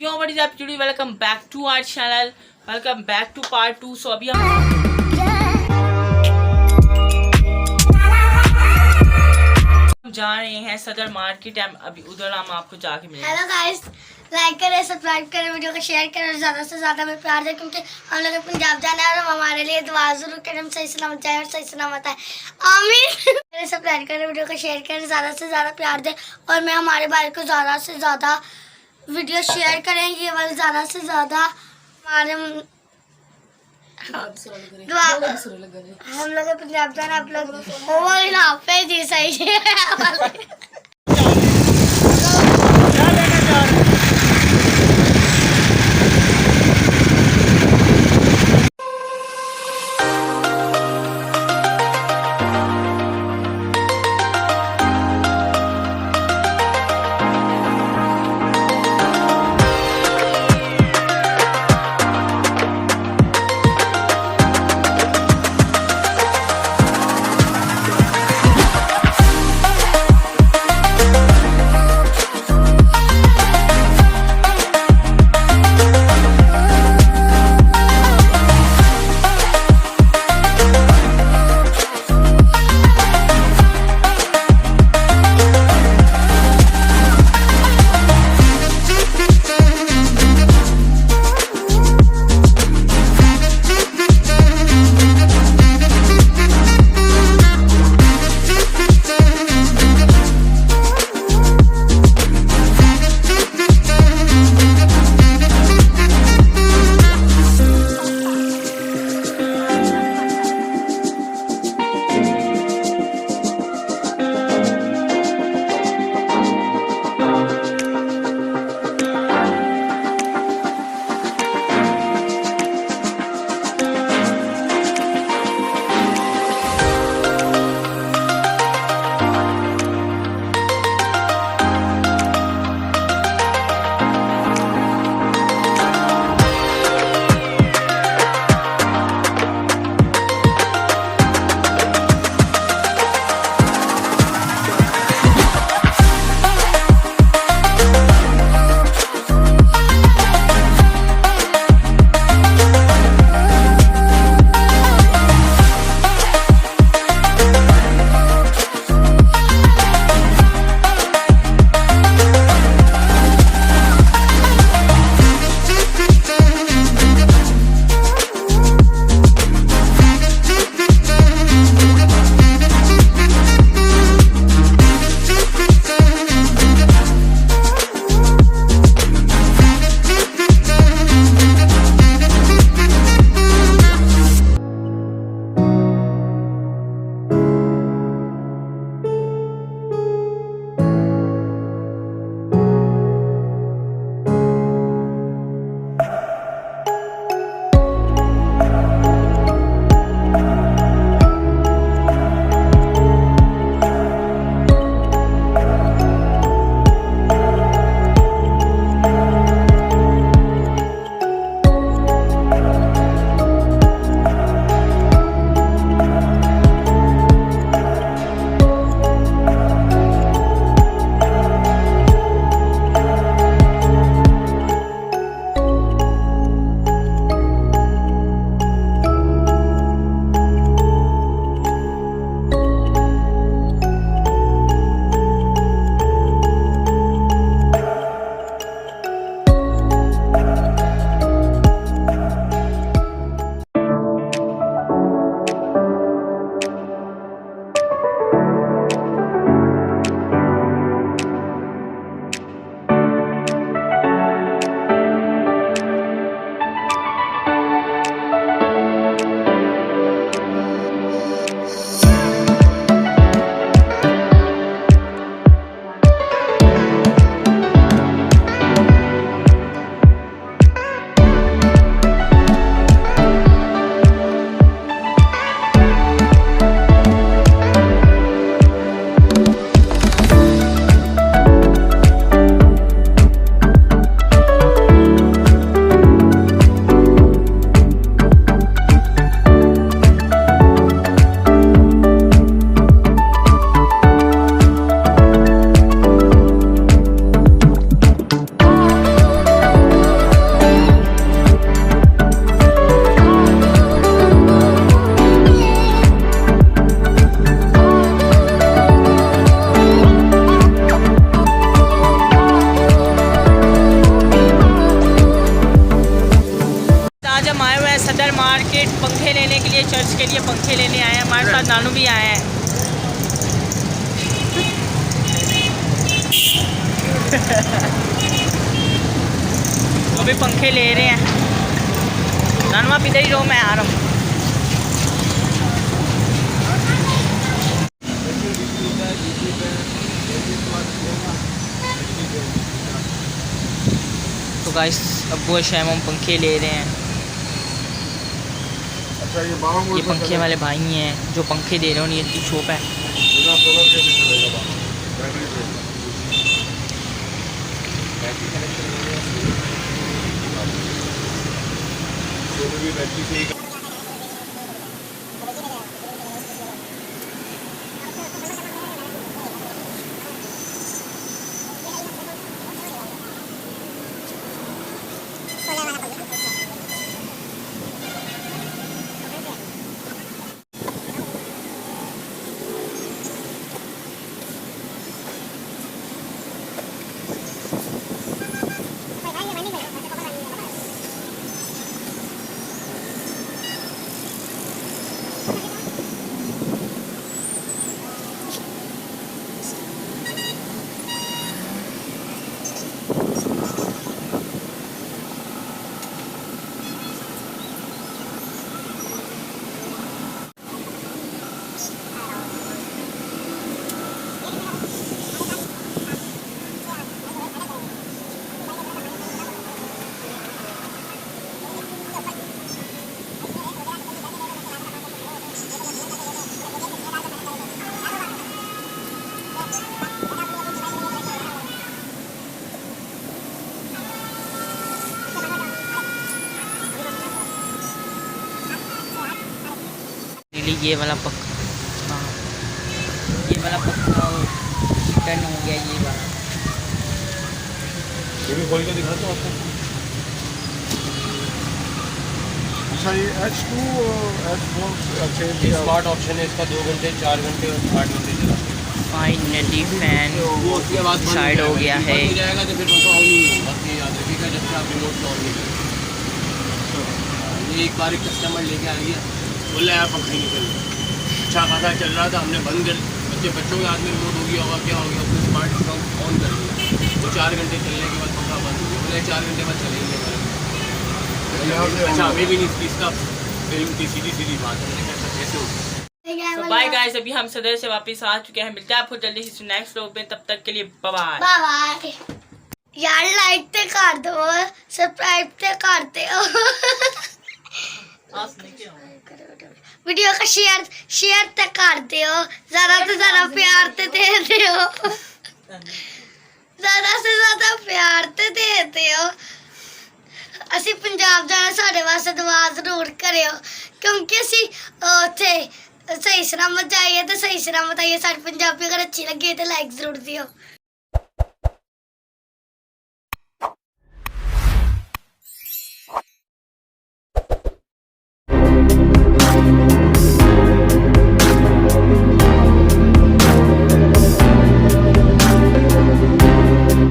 Yo, what is up today? Welcome back to our channel. Welcome back to part 2. So अभी हम जा रहे हैं सदर मार्केट। अभी उधर हम आपको जाके मिलेंगे। हेलो गाइस, लाइक करें, सब्सक्राइब करें, वीडियो को शेयर करें और ज़्यादा से ज़्यादा हमें प्यार दें, क्योंकि हम लोग पंजाब जाना है और हमारे लिए दुआ ज़रूर करें, हम सही सलामत जाए और सही सलामत आए, आमीन। सब्सक्राइब करें, वीडियो को शेयर करें, ज़्यादा से ज़्यादा प्यार दें और मैं हमारे भाई को ज़्यादा से ज़्यादा वीडियो शेयर करें, ये वाले ज़्यादा से ज़्यादा हमारे दुआ। हम लोग पंजाब जाना, आप लोग मुनाफे जी सही है। मार्केट पंखे लेने के लिए, चर्च के लिए पंखे लेने आए हैं। हमारे साथ नानू भी आए हैं। तो अभी पंखे ले रहे हैं। नानू आप इधर ही रहो, मैं आ रहा हूँ। तो गाइस अब वो शाम हम पंखे ले रहे हैं। ये पंखे वाले भाई हैं जो पंखे दे रहे हैं, इनकी शॉप है। ये वाला पक्का, ये वाला पक्का टर्न हो गया। ये वाला ये भी खोल के दिखाता हूँ आपको। अच्छा ये H2 H4 स्मार्ट ऑप्शन है इसका। 2 घंटे 4 घंटे और 8 घंटे चला। फाइनली फैन साइड हो गया है। जाएगा तो फिर पंखा ऑन नहीं होगा। बस ये याद रखिएगा जब से आप रिमोट से ऑन नहीं करें। ये एक बार एक कस्टमर लेके आ गया, बोला यार पंखा ही नहीं चल रहा। अच्छा खासा चल रहा था, हमने बंद कर, बच्चों के हाथ में रिमोट हो गया होगा, क्या हो गया, उसने स्मार्ट स्टॉक ऑन कर दिया। तो 4 घंटे चलने के बाद पंखा बंद हो गया। बोले 4 घंटे बाद चलेंगे हमारे। अच्छा हमें भी नहीं इसका सीधी बात है। मैंने कहा कैसे हो। तो बाय गाइस, अभी हम सदर से वापस आ चुके हैं। मिलते हैं आपको जल्दी से नेक्स्ट व्लॉग में। तब तक के लिए बाय बाय। बाय यार, लाइक ते कर दो, सब्सक्राइब ते कर दो, वीडियो का शेयर ते कर दियो, ज़्यादा से ज़्यादा प्यार ते दे दियो, ज़्यादा से ज़्यादा प्यार ते दे दियो। असी पंजाब जाना, साढ़े वास्ते दुआ जरूर करियो, क्योंकि असी उत्थे सही सलामत जाइए। तो सही सलामत आइए। साढ़ी पंजाबी अगर अच्छी लगी तो लाइक जरूर दियो।